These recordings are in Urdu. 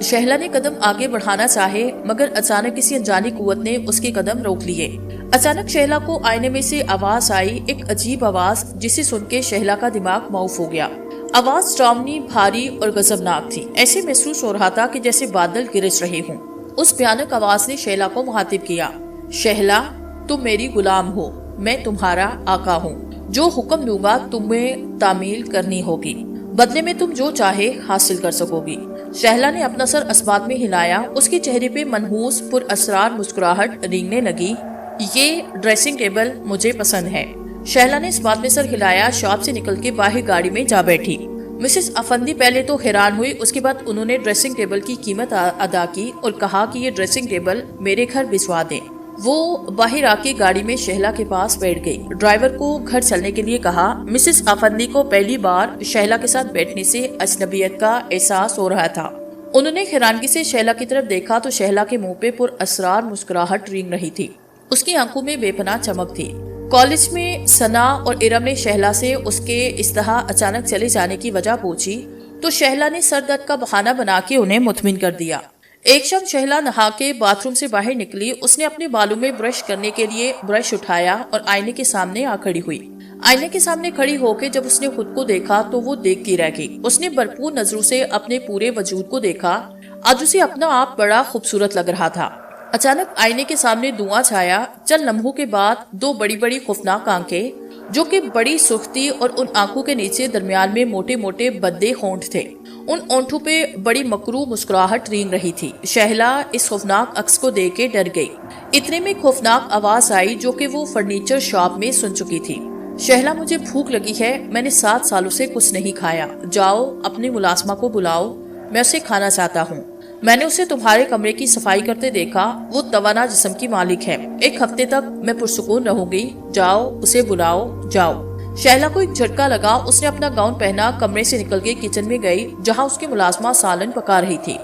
شہلا نے قدم آگے بڑھانا چاہے مگر اچانک کسی انجانی قوت نے اس کے قدم روک لیے۔ اچانک شہلا کو آئینے میں سے آواز آئی، ایک عجیب آواز جسے سن کے شہلا کا دماغ معاف ہو گیا۔ آواز ڈراؤنی، بھاری اور غضبناک تھی۔ ایسے محسوس ہو رہا تھا کہ جیسے بادل گرج رہے ہوں۔ اس بھیانک آواز نے شہلا کو مخاطب کیا، شہلا تم میری غلام ہو، میں تمہارا آقا ہوں، جو حکم دوں گا تمہیں تعمیل کرنی ہوگی، بدلے میں تم جو چاہے حاصل کر سکو گی۔ شہلا نے اپنا سر اسبات میں ہلایا، اس کے چہرے پہ منحوس پر اسرار مسکراہٹ رینگنے لگی۔ یہ ڈریسنگ ٹیبل مجھے پسند ہے۔ شہلا نے اسبات میں سر ہلایا، شاپ سے نکل کے باہر گاڑی میں جا بیٹھی۔ مسز افندی پہلے تو حیران ہوئی، اس کے بعد انہوں نے ڈریسنگ ٹیبل کی قیمت ادا کی اور کہا کہ یہ ڈریسنگ ٹیبل میرے گھر بھجوا دیں۔ وہ باہر آ کے گاڑی میں شہلا کے پاس بیٹھ گئی، ڈرائیور کو گھر چلنے کے لیے کہا۔ مسز افندی کو پہلی بار شہلا کے ساتھ بیٹھنے سے اجنبیت کا احساس ہو رہا تھا۔ انہوں نے حیرانگی سے شہلا کی طرف دیکھا تو شہلا کے منہ پہ پر اسرار مسکراہٹ رینگ رہی تھی، اس کی آنکھوں میں بے پناہ چمک تھی۔ کالج میں ثنا اور ارم نے شہلا سے اس کے استہا اچانک چلے جانے کی وجہ پوچھی تو شہلا نے سر درد کا بہانہ بنا کے انہیں مطمئن کر دیا۔ ایک شام شہلا نہا کے باتھ روم سے باہر نکلی، اس نے اپنے بالوں میں برش کرنے کے لیے برش اٹھایا اور آئینے کے سامنے آ کھڑی ہوئی۔ آئینے کے سامنے کھڑی ہو کے جب اس نے خود کو دیکھا تو وہ دیکھتی رہ گئی۔ اس نے بھرپور نظروں سے اپنے پورے وجود کو دیکھا، آج اسے اپنا آپ بڑا خوبصورت لگ رہا تھا۔ اچانک آئینے کے سامنے دھواں چھایا، چند لمحوں کے بعد دو بڑی بڑی خوفناک آنکھیں جو کہ بڑی سرخ تھی اور ان آنکھوں کے نیچے درمیان میں موٹے موٹے بدے ہونٹ تھے، ان ہونٹوں پہ بڑی مکروہ مسکراہٹ رینگ رہی تھی۔ شہلا اس خوفناک عکس کو دیکھ کے ڈر گئی۔ اتنے میں خوفناک آواز آئی جو کہ وہ فرنیچر شاپ میں سن چکی تھی، شہلا مجھے بھوک لگی ہے، میں نے 7 سالوں سے کچھ نہیں کھایا، جاؤ اپنی ملازمہ کو بلاؤ، میں اسے کھانا چاہتا ہوں۔ میں نے اسے تمہارے کمرے کی صفائی کرتے دیکھا، وہ توانا جسم کی مالک ہے، 1 ہفتے تک میں پرسکون رہوں گی، جاؤ اسے بلاؤ، جاؤ۔ شہلا کو ایک جھٹکا لگا، اس نے اپنا گاؤن پہنا، کمرے سے نکل کے کچن میں گئی جہاں اس کی ملازمہ سالن پکا رہی تھی۔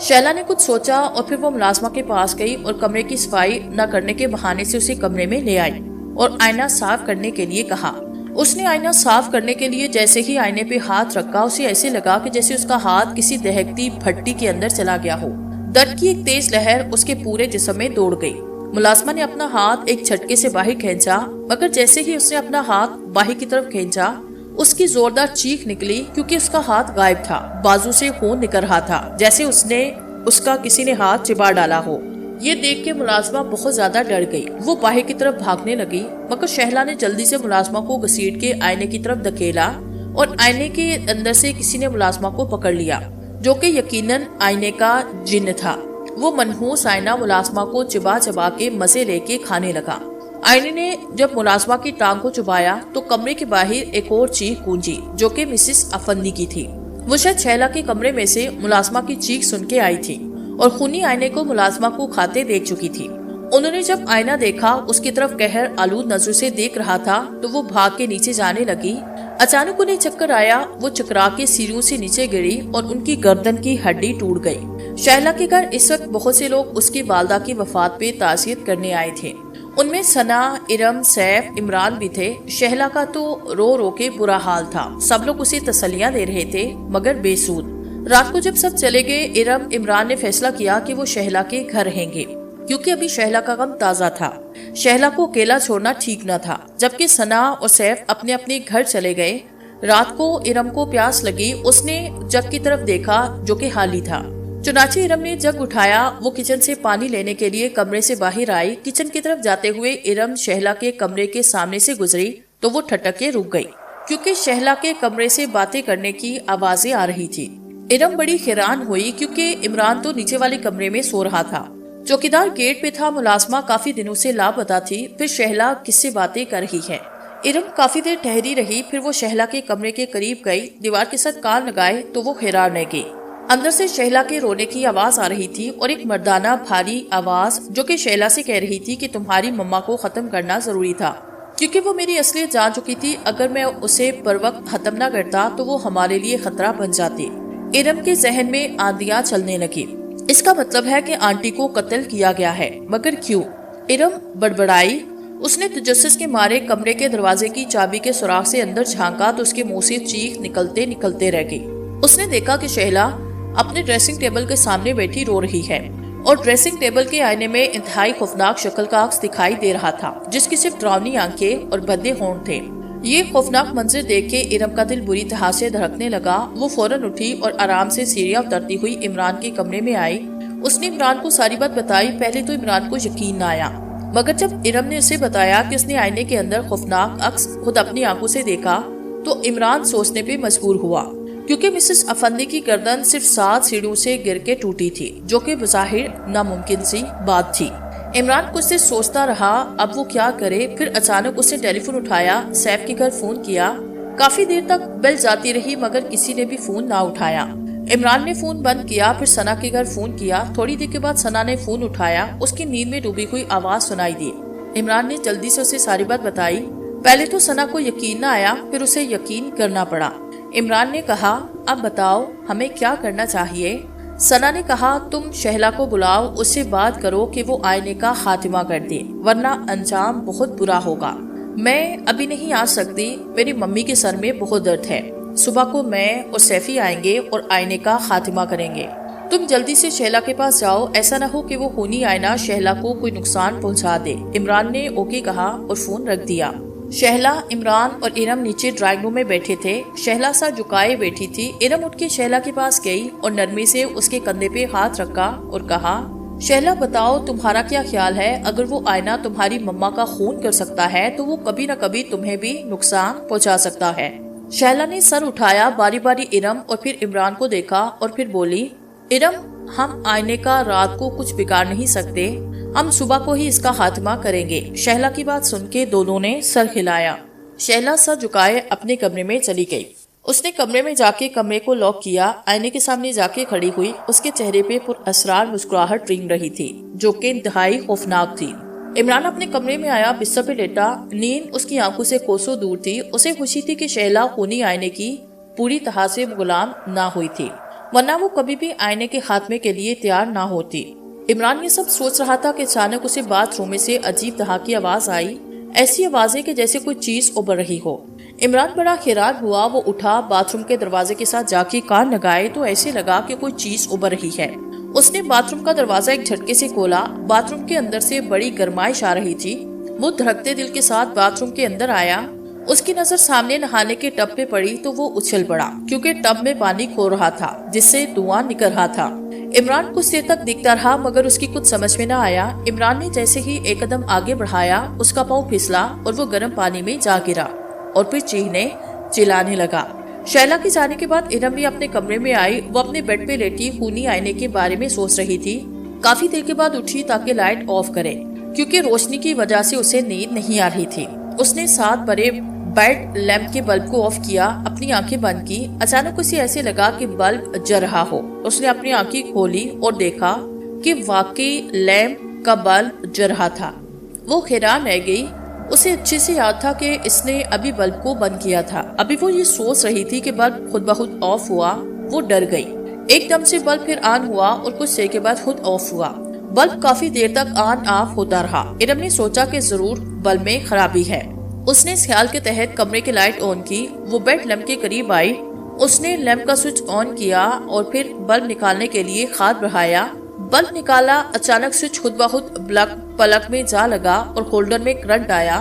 شہلا نے کچھ سوچا اور پھر وہ ملازمہ کے پاس گئی اور کمرے کی صفائی نہ کرنے کے بہانے سے اسے کمرے میں لے آئی اور آئینہ صاف کرنے کے لیے کہا۔ اس نے آئینہ صاف کرنے کے لیے جیسے ہی آئینے پہ ہاتھ رکھا، اسے ایسے لگا کہ جیسے اس کا ہاتھ کسی دہکتی بھٹی کے اندر چلا گیا ہو۔ درد کی ایک تیز لہر اس کے پورے جسم میں دوڑ گئی۔ ملازمہ نے اپنا ہاتھ ایک جھٹکے سے باہر کھینچا، مگر جیسے ہی اس نے اپنا ہاتھ باہر کی طرف کھینچا، اس کی زوردار چیخ نکلی کیونکہ اس کا ہاتھ غائب تھا، بازو سے خون نکل رہا تھا جیسے اس کا کسی نے ہاتھ چبا ڈالا ہو۔ یہ دیکھ کے ملازمہ بہت زیادہ ڈر گئی، وہ باہر کی طرف بھاگنے لگی، مگر شہلا نے جلدی سے ملازمہ کو گھسیٹ کے آئینے کی طرف دھکیلا اور آئینے کے اندر سے کسی نے ملازمہ کو پکڑ لیا جو کہ یقیناً آئینے کا جن تھا۔ وہ منحوس آئینہ ملازمہ کو چبا چبا کے مزے لے کے کھانے لگا۔ آئینے نے جب ملازمہ کی ٹانگ کو چبایا تو کمرے کے باہر ایک اور چیخ گونجی جو کہ مسز افندی کی تھی۔ وہ شاید شہلا کے کمرے میں سے ملازمہ کی چیخ سن کے آئی تھی اور خونی آئینے کو ملازمہ کو کھاتے دیکھ چکی تھی۔ انہوں نے جب آئینہ دیکھا، اس کی طرف قہر آلود نظروں سے دیکھ رہا تھا تو وہ بھاگ کے نیچے جانے لگی۔ اچانک انہیں چکر آیا، وہ چکرا کے سیڑھیوں سے نیچے گری اور ان کی گردن کی ہڈی ٹوٹ گئی۔ شہلا کے گھر اس وقت بہت سے لوگ اس کی والدہ کی وفات پہ تعزیت کرنے آئے تھے۔ ان میں ثنا، ارم، سیف، عمران بھی تھے۔ شہلا کا تو رو رو کے برا حال تھا، سب لوگ اسے تسلیاں دے رہے تھے مگر بے سود۔ رات کو جب سب چلے گئے، ارم عمران نے فیصلہ کیا کہ وہ شہلا کے گھر رہیں گے کیونکہ ابھی شہلا کا غم تازہ تھا، شہلا کو اکیلا چھوڑنا ٹھیک نہ تھا۔ جبکہ ثنا اور سیف اپنے اپنے گھر چلے گئے۔ رات کو ارم کو پیاس لگی، اس نے جگ کی طرف دیکھا جو کہ خالی تھا، چنانچہ ارم نے جگ اٹھایا۔ وہ کچن سے پانی لینے کے لیے کمرے سے باہر آئی۔ کچن کی طرف جاتے ہوئے ارم شہلا کے کمرے کے سامنے سے گزری تو وہ ٹھٹک کے رک گئی کیونکہ شہلا کے کمرے سے باتیں کرنے کی آوازیں آ رہی تھی۔ ارم بڑی حیران ہوئی کیونکہ عمران تو نیچے والے کمرے میں سو رہا تھا، چوکیدار گیٹ پہ تھا، ملازمہ کافی دنوں سے لاپتہ تھی، پھر شہلا کس سے باتیں کر رہی ہے۔ ارم کافی دیر ٹھہری رہی، پھر وہ شہلا کے کمرے کے قریب گئی، دیوار کے ساتھ کان لگائے تو وہ حیران رہ گئی۔ اندر سے شہلا کے رونے کی آواز آ رہی تھی اور ایک مردانہ بھاری آواز جو کہ شہلا سے کہہ رہی تھی کہ تمہاری مما کو ختم کرنا ضروری تھا کیونکہ وہ میری اصلیت جان چکی تھی، اگر میں اسے پر وقت ختم نہ کرتا تو وہ ہمارے لیے خطرہ بن جاتی۔ ارم کے ذہن میں آندیاں چلنے لگی، اس کا مطلب ہے کہ آنٹی کو قتل کیا گیا ہے، مگر کیوں؟ ارم بڑبڑائی۔ اس نے تجسس کے مارے کمرے کے دروازے کی چابی کے سوراخ سے اندر جھانکا تو اس کے منہ سے چیخ نکلتے نکلتے رہ گئی۔ اس نے دیکھا کہ شہلا اپنے ڈریسنگ ٹیبل کے سامنے بیٹھی رو رہی ہے اور ڈریسنگ ٹیبل کے آئینے میں انتہائی خوفناک شکل کا عکس دکھائی دے رہا تھا جس کی صرف ڈراؤنی آنکھیں اور بھدے ہونٹ تھے۔ یہ خوفناک منظر دیکھ کے ارم کا دل بری طرح سے دھڑکنے لگا۔ وہ فوراً اٹھی اور آرام سے سیڑھیاں اترتی ہوئی عمران کے کمرے میں آئی۔ اس نے عمران کو ساری بات بتائی۔ پہلے تو عمران کو یقین نہ آیا، مگر جب ارم نے اسے بتایا کہ اس نے آئینے کے اندر خوفناک عکس خود اپنی آنکھوں سے دیکھا تو عمران سوچنے پہ مجبور ہوا، کیونکہ مسز افندی کی گردن صرف 7 سیڑھیوں سے گر کے ٹوٹی تھی، جو کہ بظاہر ناممکن سی بات تھی۔ عمران کچھ سے سوچتا رہا اب وہ کیا کرے۔ پھر اچانک اس نے ٹیلی فون اٹھایا، سیف کے گھر فون کیا۔ کافی دیر تک بیل جاتی رہی مگر کسی نے بھی فون نہ اٹھایا۔ عمران نے فون بند کیا، پھر ثنا کے گھر فون کیا۔ تھوڑی دیر کے بعد ثنا نے فون اٹھایا۔ اس کی نیند میں ڈوبی ہوئی آواز سنائی دی۔ عمران نے جلدی سے اسے ساری بات بتائی۔ پہلے تو ثنا کو یقین نہ آیا، پھر اسے یقین کرنا پڑا۔ عمران نے کہا اب بتاؤ ہمیں کیا کرنا چاہیے؟ ثنا نے کہا تم شہلا کو بلاؤ، اس سے بات کرو کہ وہ آئینے کا خاتمہ کر دے، ورنہ انجام بہت برا ہوگا۔ میں ابھی نہیں آ سکتی، میری ممی کے سر میں بہت درد ہے۔ صبح کو میں اور سیفی آئیں گے اور آئینے کا خاتمہ کریں گے۔ تم جلدی سے شہلا کے پاس جاؤ، ایسا نہ ہو کہ وہ خونی آئینہ شہلا کو کوئی نقصان پہنچا دے۔ عمران نے اوکے کہا اور فون رکھ دیا۔ شہلا، عمران اور ارم نیچے ڈرائنگ روم میں بیٹھے تھے۔ شہلا سر جھکائے بیٹھی تھی۔ ارم اٹھ کے شہلا کے پاس گئی اور نرمی سے اس کے کندھے پہ ہاتھ رکھا اور کہا شہلا بتاؤ تمہارا کیا خیال ہے؟ اگر وہ آئینہ تمہاری مما کا خون کر سکتا ہے تو وہ کبھی نہ کبھی تمہیں بھی نقصان پہنچا سکتا ہے۔ شہلا نے سر اٹھایا، باری باری ارم اور پھر عمران کو دیکھا اور پھر بولی ارم ہم آئینے کا رات کو کچھ بگاڑ نہیں سکتے، ہم صبح کو ہی اس کا خاتمہ کریں گے۔ شہلا کی بات سن کے دونوں نے سر ہلایا۔ شہلا سر جھکائے اپنے کمرے میں چلی گئی۔ اس نے کمرے میں جا کے کمرے کو لاک کیا، آئینے کے سامنے جا کے کھڑی ہوئی۔ اس کے چہرے پہ پر اسرار مسکراہٹ رنگ رہی تھی جو کہ انتہائی خوفناک تھی۔ عمران اپنے کمرے میں آیا، بستر پہ لیٹا، نیند اس کی آنکھوں سے کوسوں دور تھی۔ اسے خوشی تھی کہ شہلا خونی آئینے کی پوری طرح سے غلام نہ ہوئی تھی، ورنہ وہ کبھی بھی آئینے کے خاتمے کے لیے تیار نہ ہوتی۔ عمران یہ سب سوچ رہا تھا کہ اچانک اسے باتھ روم میں سے عجیب طرح کی آواز آئی، ایسی آوازیں کہ جیسے کوئی چیز ابھر رہی ہو۔ عمران بڑا حیران ہوا، وہ اٹھا، باتھ روم کے دروازے کے ساتھ جا کے کان لگائے تو ایسے لگا کہ کوئی چیز ابھر رہی ہے۔ اس نے باتھ روم کا دروازہ ایک جھٹکے سے کھولا، باتھ روم کے اندر سے بڑی گرمائش آ رہی تھی۔ وہ دھڑکتے دل کے ساتھ باتھ روم کے اندر آیا۔ اس کی نظر سامنے نہانے کے ٹب پہ پڑی تو وہ اچھل پڑا، کیونکہ ٹب میں پانی کھو رہا تھا جس سے دھواں نکل رہا تھا۔ عمران کچھ دیر تک دیکھتا رہا مگر اس کی کچھ سمجھ میں نہ آیا۔ عمران نے جیسے ہی ایک قدم آگے بڑھایا، اس کا پاؤں پھسلا اور وہ گرم پانی میں جا گرا اور پھر چیخنے چلانے لگا۔ شہلا کے جانے کے بعد ارم بھی اپنے کمرے میں آئی۔ وہ اپنے بیڈ پہ لیٹی خونی آئینے کے بارے میں سوچ رہی تھی۔ کافی دیر کے بعد اٹھی تاکہ لائٹ آف کرے، کیونکہ روشنی کی وجہ سے اسے نیند نہیں آ رہی تھی۔ اس نے 7 بڑے بیڈ لیمپ کے بلب کو آف کیا، اپنی آنکھیں بند کی۔ اچانک اسے ایسے لگا کہ بلب جل رہا ہو۔ اس نے اپنی آنکھیں کھولی اور دیکھا کہ واقعی لیمپ کا بلب جل رہا تھا۔ وہ حیران رہ گئی۔ اسے اچھے سے یاد تھا کہ اس نے ابھی بلب کو بند کیا تھا۔ ابھی وہ یہ سوچ رہی تھی کہ بلب خود بخود آف ہوا۔ وہ ڈر گئی۔ ایک دم سے بلب پھر آن ہوا اور کچھ دیر کے بعد خود آف ہوا۔ بلب کافی دیر تک آن آف ہوتا رہا۔ ارم نے سوچا کہ ضرور بلب میں خرابی ہے۔ اس نے اس خیال کے تحت کمرے کی لائٹ آن کی۔ وہ بیڈ لیمپ کے قریب آئی۔ اس نے لیمپ کا سوئچ آن کیا اور پھر بلب نکالنے کے لیے ہاتھ بڑھایا۔ بلب نکالا، اچانک سوئچ خود بخود پلک میں جا لگا اور ہولڈر میں کرنٹ آیا۔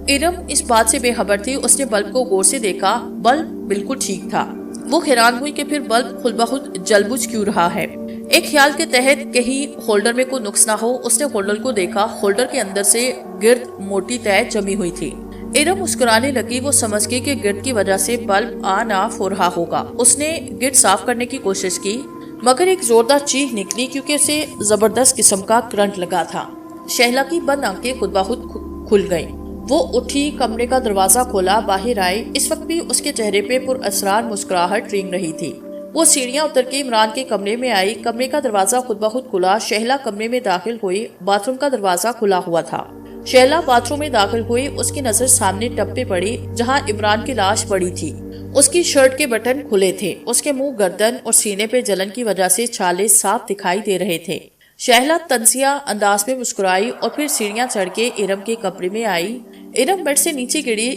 ارم اس بات سے بے خبر تھی۔ اس نے بلب کو غور سے دیکھا، بلب بالکل ٹھیک تھا۔ وہ حیران ہوئی کہ پھر بلب خود بخود جل بجھ کیوں رہا ہے۔ ایک خیال کے تحت کہیں ہولڈر میں کوئی نقص نہ ہو، اس نے ہولڈر کو دیکھا۔ ہولڈر کے اندر سے گرد موٹی تہہ جمی ہوئی تھی۔ ارم مسکرانے لگی۔ وہ سمجھ گئی کہ گرد کی وجہ سے بلب آن آف ہو رہا ہوگا۔ اس نے گرد صاف کرنے کی کوشش کی مگر ایک زوردار چیخ نکلی، کیونکہ اسے زبردست قسم کا کرنٹ لگا تھا۔ شہلا کی بند آنکھیں خود بخود کھل گئیں۔ وہ اٹھی، کمرے کا دروازہ کھولا، باہر آئی۔ اس وقت بھی اس کے چہرے پہ پر اسرار مسکراہٹ رنگ رہی تھی۔ وہ سیڑھیاں اتر کے عمران کے کمرے میں آئی۔ کمرے کا دروازہ خود بخود کھلا۔ شہلا کمرے میں داخل ہوئی۔ باتھ روم کا دروازہ کھلا ہوا تھا۔ شہلا باتھ روم میں داخل ہوئی۔ اس کی نظر سامنے ٹب پہ پڑی جہاں عمران کی لاش پڑی تھی۔ اس کی شرٹ کے بٹن کھلے تھے۔ اس کے منہ، گردن اور سینے پہ جلن کی وجہ سے چھالے صاف دکھائی دے رہے تھے۔ شہلا طنزیہ انداز میں مسکرائی اور پھر سیڑھیاں چڑھ کے ارم کے کمرے میں آئی۔ ارم بیڈ سے نیچے گری،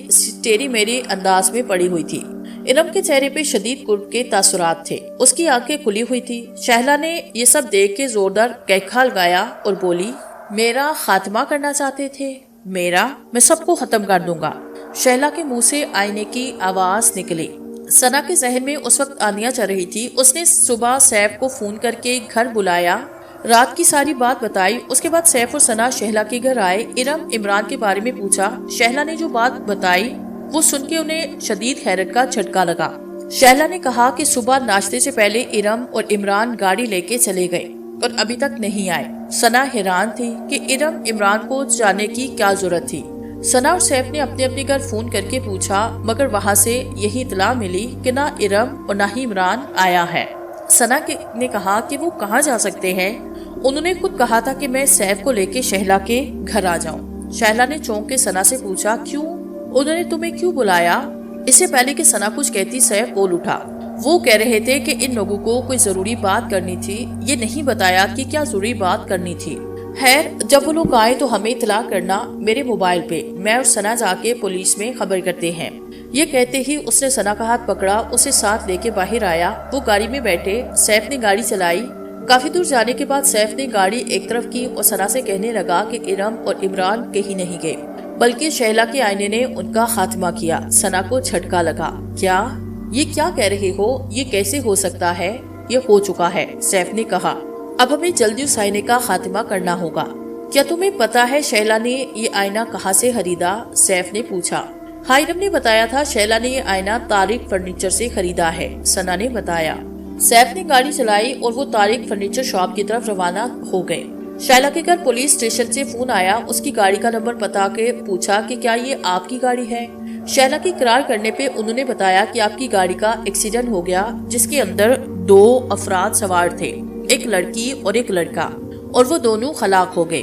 تیری میری انداز میں پڑی ہوئی تھی۔ ارم کے چہرے پہ شدید کرب کے تاثرات تھے، اس کی آنکھیں کھلی ہوئی تھی۔ شہلا نے یہ سب دیکھ کے زوردار کہکھا لگایا اور بولی، میرا خاتمہ کرنا چاہتے تھے؟ میرا؟ میں سب کو ختم کر دوں گا۔ شہلا کے منہ سے آئینے کی آواز نکلی۔ ثنا کے ذہن میں اس وقت آندیاں چل رہی تھی۔ اس نے صبح سیف کو فون کر کے گھر بلایا، رات کی ساری بات بتائی۔ اس کے بعد سیف اور ثنا شہلا کے گھر آئے۔ ارم عمران کے بارے میں پوچھا۔ شہلا نے جو بات بتائی وہ سن کے انہیں شدید حیرت کا جھٹکا لگا۔ شہلا نے کہا کہ صبح ناشتے سے پہلے ارم اور عمران گاڑی لے کے چلے گئے اور ابھی تک نہیں آئے۔ ثنا حیران تھی کہ ارم عمران کو جانے کی کیا ضرورت تھی۔ ثنا اور سیف نے اپنے اپنے گھر فون کر کے پوچھا، مگر وہاں سے یہی اطلاع ملی کہ نہ ارم اور نہ ہی عمران آیا ہے۔ ثنا نے کہا کہ وہ کہاں جا سکتے ہیں؟ انہوں نے خود کہا تھا کہ میں سیف کو لے کے شہلا کے گھر آ جاؤں۔ شہلا نے چونک کے ثنا سے پوچھا، کیوں؟ انہوں نے تمہیں کیوں بلایا؟ اس سے پہلے کہ ثنا کچھ کہتی سیف بول اٹھا، وہ کہہ رہے تھے کہ ان لوگوں کو کوئی ضروری بات کرنی تھی، یہ نہیں بتایا کہ کیا ضروری بات کرنی تھی۔ خیر، جب وہ لوگ آئے تو ہمیں اطلاع کرنا میرے موبائل پہ، میں اور ثنا جا کے پولیس میں خبر کرتے ہیں۔ یہ کہتے ہی اس نے ثنا کا ہاتھ پکڑا، اسے ساتھ لے کے باہر آیا۔ وہ گاڑی میں بیٹھے، سیف نے گاڑی چلائی۔ کافی دور جانے کے بعد سیف نے گاڑی ایک طرف کی اور ثنا سے کہنے لگا کہ ارم اور عمران کہیں نہیں گئے، بلکہ شہلا کے آئینے نے ان کا خاتمہ کیا۔ ثنا کو جھٹکا لگا۔ کیا؟ یہ کیا کہہ رہے ہو؟ یہ کیسے ہو سکتا ہے؟ یہ ہو چکا ہے، سیف نے کہا۔ اب ہمیں جلدی اس آئینے کا خاتمہ کرنا ہوگا۔ کیا تمہیں پتا ہے شہلا نے یہ آئینہ کہاں سے خریدا؟ سیف نے پوچھا۔ ہاں، ارم نے بتایا تھا شہلا نے یہ آئینہ طارق فرنیچر سے خریدا ہے، ثنا نے بتایا۔ سیف نے گاڑی چلائی اور وہ طارق فرنیچر شاپ کی طرف روانہ ہو گئے۔ شہلا کے گھر پولیس اسٹیشن سے فون آیا، اس کی گاڑی کا نمبر بتا کے پوچھا کہ کیا یہ آپ کی گاڑی ہے؟ شہلا کی اقرار کرنے پہ انہوں نے بتایا کہ آپ کی گاڑی کا ایکسیڈنٹ ہو گیا، جس کے اندر 2 افراد سوار تھے، ایک لڑکی اور ایک لڑکا، اور وہ دونوں ہلاک ہو گئے۔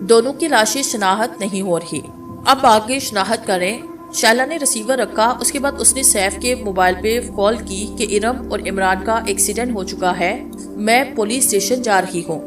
دونوں کی لاشیں شناخت نہیں ہو رہی، اب آگے شناخت کریں۔ شہلا نے ریسیور رکھا، اس کے بعد اس نے سیف کے موبائل پہ کال کی کہ ارم اور عمران کا ایکسیڈنٹ ہو چکا ہے، میں پولیس اسٹیشن جا رہی ہوں۔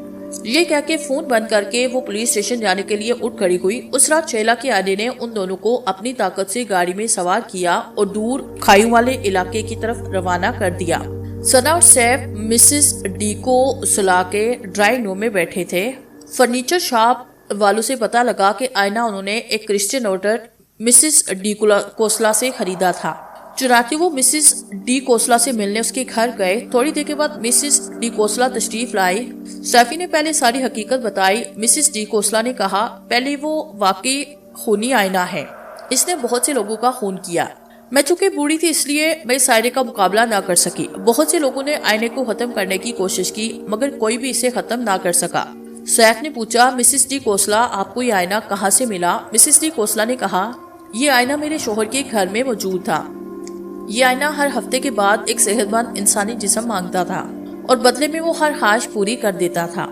یہ کہہ کے فون بند کر کے وہ پولیس اسٹیشن جانے کے لیے اٹھ کھڑی ہوئی۔ اس رات شہلا کے آنے نے ان دونوں کو اپنی طاقت سے گاڑی میں سوار کیا اور دور کھائیوں والے علاقے کی طرف روانہ کر دیا۔ ثنا اور سیف مسز ڈی کو سلا کے ڈرائنگ روم میں بیٹھے تھے۔ فرنیچر شاپ والوں سے پتا لگا کہ آئینہ انہوں نے ایک Christian orator Mrs D Khosla سے خریدا تھا۔ چنانچہ وہ مسز ڈی کوسلا سے ملنے اس کے گھر گئے۔ تھوڑی دیر کے بعد مسز ڈی کوسلا تشریف لائی۔ سیفی نے پہلے ساری حقیقت بتائی۔ مسز ڈی کوسلا نے کہا، پہلے وہ واقعی خونی آئینہ ہے، اس نے بہت سے لوگوں کا خون کیا۔ میں چونکہ بوڑھی تھی اس لیے میں اس آئینے کا مقابلہ نہ کر سکی۔ بہت سے لوگوں نے آئینے کو ختم کرنے کی کوشش کی، مگر کوئی بھی اسے ختم نہ کر سکا۔ سیف نے پوچھا، مسز ڈی کوسلا، آپ کو یہ آئینہ کہاں سے ملا؟ مسز ڈی کوسلا نے کہا، یہ آئینہ میرے شوہر کے گھر میں موجود تھا۔ یہ آئینہ ہر ہفتے کے بعد ایک صحت مند انسانی جسم مانگتا تھا اور بدلے میں وہ ہر خواہش پوری کر دیتا تھا۔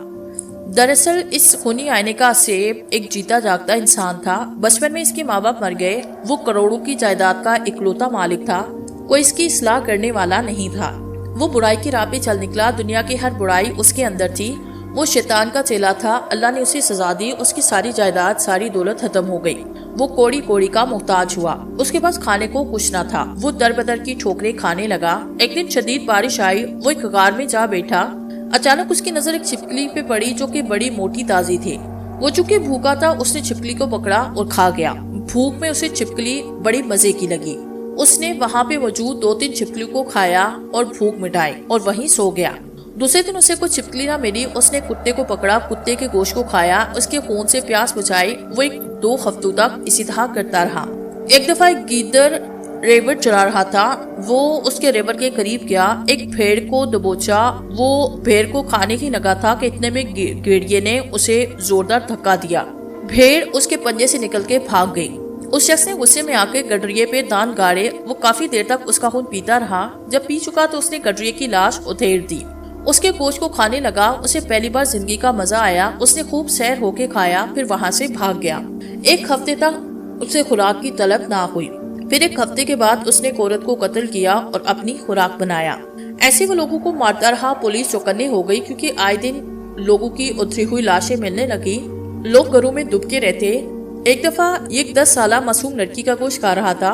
دراصل اس خونی آئینے کا سیب ایک جیتا جاگتا انسان تھا۔ بچپن میں اس کے ماں باپ مر گئے، وہ کروڑوں کی جائیداد کا اکلوتا مالک تھا، کوئی اس کی اصلاح کرنے والا نہیں تھا۔ وہ برائی کی راہ پہ چل نکلا، دنیا کی ہر برائی اس کے اندر تھی، وہ شیطان کا چیلا تھا۔ اللہ نے اسے سزا دی، اس کی ساری جائیداد ساری دولت ختم ہو گئی، وہ کوڑی کوڑی کا محتاج ہوا، اس کے پاس کھانے کو کچھ نہ تھا، وہ در بدر کی ٹھوکریں کھانے لگا۔ ایک دن شدید بارش آئی، وہ ایک غار میں جا بیٹھا۔ اچانک اس کی نظر ایک چھپکلی پہ پڑی جو کہ بڑی موٹی تازی تھی۔ وہ چونکہ بھوکا تھا، اس نے چھپکلی کو پکڑا اور کھا گیا۔ بھوک میں اسے چھپکلی بڑی مزے کی لگی، اس نے وہاں پہ موجود 2-3 چھپکلیوں کو کھایا اور بھوک مٹائی اور وہیں سو گیا۔ دوسرے دن اسے کوئی چھپکلی نہ ملی، اس نے کتے کو پکڑا، کتے کے گوشت کو کھایا، اس کے خون سے پیاس بجھائی۔ وہ 1-2 ہفتوں تک اسی طرح کرتا رہا۔ ایک دفعہ ایک گیدڑ ریوڑ چرا رہا تھا، وہ اس کے ریوڑ کے قریب گیا، ایک بھیڑ کو دبوچا۔ وہ بھیڑ کو کھانے ہی لگا تھا کہ اتنے میں گیڑیے نے اسے زوردار دھکا دیا، بھیڑ اس کے پنجے سے نکل کے بھاگ گئی۔ اس شخص نے غصے میں آ کے گڈریے پہ دانت گاڑے، وہ کافی دیر تک اس کا خون پیتا رہا۔ جب پی چکا تو اس نے گڈریے کی لاش ادھیڑ دی، اس کے گوشت کو کھانے لگا۔ اسے پہلی بار زندگی کا مزہ آیا، اس نے خوب سیر ہو کے کھایا، پھر وہاں سے بھاگ گیا۔ 1 ہفتے تک اسے خوراک کی طلب نہ ہوئی، پھر 1 ہفتے کے بعد اس نے ایک عورت کو قتل کیا اور اپنی خوراک بنایا۔ ایسے وہ لوگوں کو مارتا رہا، پولیس چوکنے ہو گئی کیونکہ آئے دن لوگوں کی ادھری ہوئی لاشیں ملنے لگی، لوگ گھروں میں دب کے رہتے۔ ایک دفعہ ایک 10 سالہ معصوم لڑکی کا گوشت کھا رہا تھا،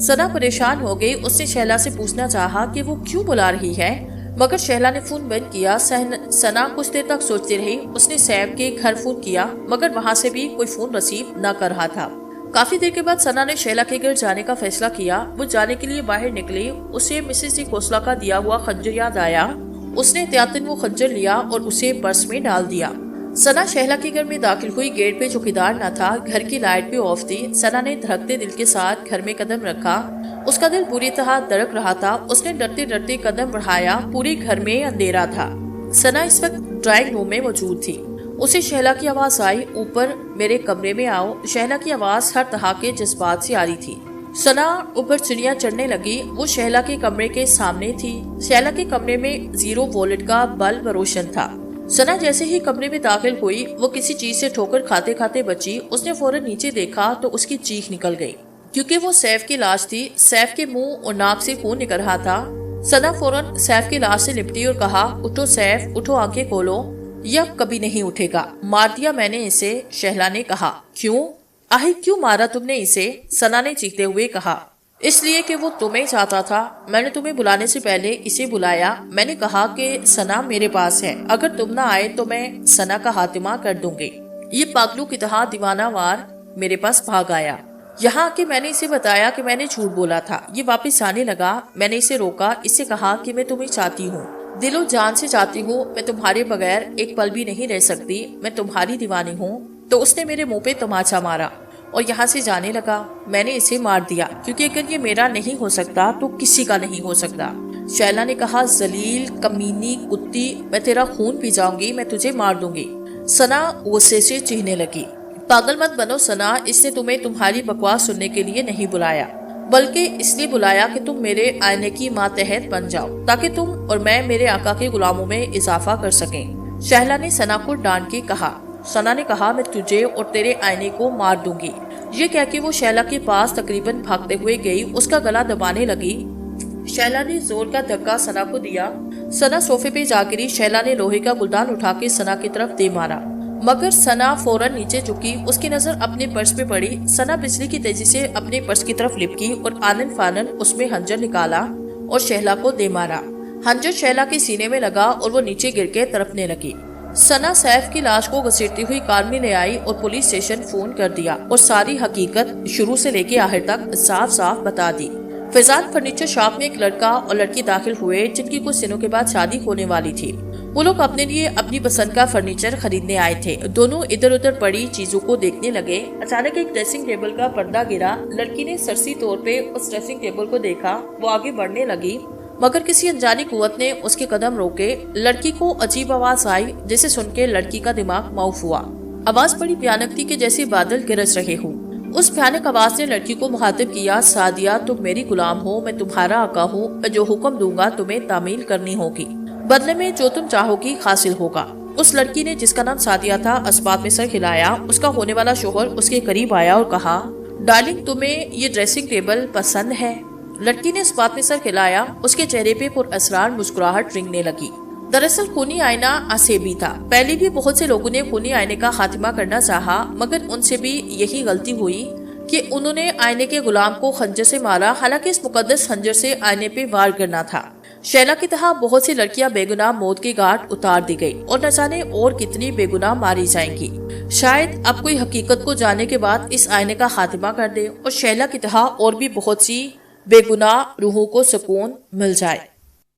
سنا پریشان ہو گئی. اس نے شہلا سے پوچھنا چاہا کہ وہ کیوں بلا رہی ہے، مگر شہلا نے فون بند کیا. سنا کچھ دیر تک سوچتی رہی. اس نے سیف کے گھر فون کیا مگر وہاں سے بھی کوئی فون ریسیو نہ کر رہا تھا. کافی دیر کے بعد سنا نے شہلا کے گھر جانے کا فیصلہ کیا. وہ جانے کے لیے باہر نکلی. اسے مسز ڈی کوسلا کا دیا ہوا خنجر یاد آیا. اس نے احتیاطاً وہ خنجر لیا اور اسے پرس میں ڈال دیا. سنا شہلا کے گھر میں داخل ہوئی. گیٹ پہ چوکیدار نہ تھا. گھر کی لائٹ بھی آف تھی. سنا نے دھڑکتے دل کے ساتھ گھر میں قدم رکھا. اس کا دل بری طرح دھڑک رہا تھا. اس نے ڈرتے ڈرتے قدم بڑھایا. پورے گھر میں اندھیرا تھا. سنا اس وقت ڈرائنگ روم میں موجود تھی. اسے شہلا کی آواز آئی، اوپر میرے کمرے میں آؤ. شہلا کی آواز ہر طرح کے جذبات سے آ رہی تھی. سنا اوپر چڑیاں چڑھنے لگی. وہ شہلا کے کمرے کے سامنے تھی. شہلا کے کمرے میں 0 وولٹ کا بلب روشن تھا. سنا جیسے ہی کمرے میں داخل ہوئی وہ کسی چیز سے ٹھوکر کھاتے کھاتے بچی. اس نے فوراً نیچے دیکھا تو اس کی چیخ نکل گئی کیونکہ وہ سیف کی لاش تھی. سیف کے منہ اور ناک سے خون نکل رہا تھا. سنا فوراً سیف کی لاش سے لپٹی اور کہا، اٹھو سیف، اٹھو، آنکھیں کھولو، یہ اب کبھی نہیں اٹھے گا. مار دیا میں نے اسے، شہلا نے کہا. کیوں؟ آہی کیوں مارا تم نے اسے؟ سنا نے چیختے ہوئے کہا. اس لیے کہ وہ تمہیں چاہتا تھا. میں نے تمہیں بلانے سے پہلے اسے بلایا. میں نے کہا کہ سنا میرے پاس ہے، اگر تم نہ آئے تو میں سنا کا خاتمہ کر دوں گی. یہ پاگلوں کی طرح دیوانہ وار میرے پاس بھاگ آیا. یہاں کہ میں نے اسے بتایا کہ میں نے جھوٹ بولا تھا. یہ واپس آنے لگا. میں نے اسے روکا. اسے کہا کہ میں تمہیں چاہتی ہوں، دل و جان سے چاہتی ہوں. میں تمہارے بغیر ایک پل بھی نہیں رہ سکتی. میں تمہاری دیوانی ہوں. تو اس نے میرے منہ پہ تماچا مارا اور یہاں سے جانے لگا. میں نے اسے مار دیا کیونکہ اگر یہ میرا نہیں ہو سکتا تو کسی کا نہیں ہو سکتا. شہلا نے کہا، ذلیل، کمینی، کتی، میں تیرا خون پی جاؤں گی، میں تجھے مار دوں گی. سنا غصے سے چیخنے لگی. پاگل مت بنو سنا. اس نے تمہیں تمہاری بکواس سننے کے لیے نہیں بلایا، بلکہ اس لیے بلایا کہ تم میرے آئینے کی ماتحت بن جاؤ تاکہ تم اور میں میرے آقا کے غلاموں میں اضافہ کر سکیں. شہلا نے سنا کو ڈانٹ کے کہا. سنا نے کہا، میں تجھے اور تیرے آئینے کو مار دوں گی. یہ کہہ کے وہ شہلا کے پاس تقریباً بھاگتے ہوئے گئی. اس کا گلا دبانے لگی. شہلا نے زور کا دھکا سنا کو دیا. سنا صوفے پہ جا گری. شہلا نے لوہے کا گلدان اٹھا کے سنا کی طرف دے مارا مگر سنا فوراً نیچے جھکی. اس کی نظر اپنے پرس پہ پڑی. سنا بجلی کی تیزی سے اپنے پرس کی طرف لپکی اور آنن فانن اس میں خنجر نکالا اور شہلا کو دے مارا. خنجر شہلا کے سینے میں لگا اور وہ نیچے گر کے تڑپنے لگی. سنا سیف کی لاش کو گھسیٹتی ہوئی کار میں لے آئی اور پولیس اسٹیشن فون کر دیا اور ساری حقیقت شروع سے لے کے آخر تک صاف صاف بتا دی. فیضان فرنیچر شاپ میں ایک لڑکا اور لڑکی داخل ہوئے جن کی کچھ دنوں کے بعد شادی ہونے والی تھی. وہ لوگ اپنے لیے اپنی پسند کا فرنیچر خریدنے آئے تھے. دونوں ادھر ادھر پڑی چیزوں کو دیکھنے لگے. اچانک ایک ڈریسنگ ٹیبل کا پردہ گرا. لڑکی نے سرسی طور پہ اس ڈریسنگ ٹیبل کو دیکھا. وہ آگے بڑھنے لگی مگر کسی انجانی قوت نے اس کے قدم روکے. لڑکی کو عجیب آواز آئی جسے سن کے لڑکی کا دماغ معاف ہوا. آواز بڑی بھیانک تھی کہ جیسے بادل گرج رہے ہوں. اس بھیانک آواز نے لڑکی کو مخاطب کیا، سعدیہ تم میری غلام ہو، میں تمہارا آقا ہوں. میں جو حکم دوں گا تمہیں تعمیل کرنی ہوگی، بدلے میں جو تم چاہو گی حاصل ہوگا. اس لڑکی نے جس کا نام سعدیہ تھا اسبات میں سر ہلایا. اس کا ہونے والا شوہر اس کے قریب آیا اور کہا، ڈارلنگ تمہیں یہ ڈریسنگ ٹیبل پسند ہے؟ لڑکی نے اسبات میں سر ہلایا. اس کے چہرے پہ پر اسرار مسکراہٹ رنگنے لگی. دراصل خونی آئینہ آسیبی تھا. پہلے بھی بہت سے لوگوں نے خونی آئینے کا خاتمہ کرنا چاہا مگر ان سے بھی یہی غلطی ہوئی کہ انہوں نے آئینے کے غلام کو خنجر سے مارا، حالانکہ اس مقدس خنجر سے آئینے پہ وار کرنا تھا. شیلا کی طرح بہت سی لڑکیاں بے گناہ موت کی گھاٹ اتار دی گئی اور نہ جانے اور کتنی بے گناہ ماری جائیں گی. شاید اب کوئی حقیقت کو جاننے کے بعد اس آئینے کا خاتمہ کر دے اور شیلا کی طرح اور بھی بہت سی بے گناہ روحوں کو سکون مل جائے.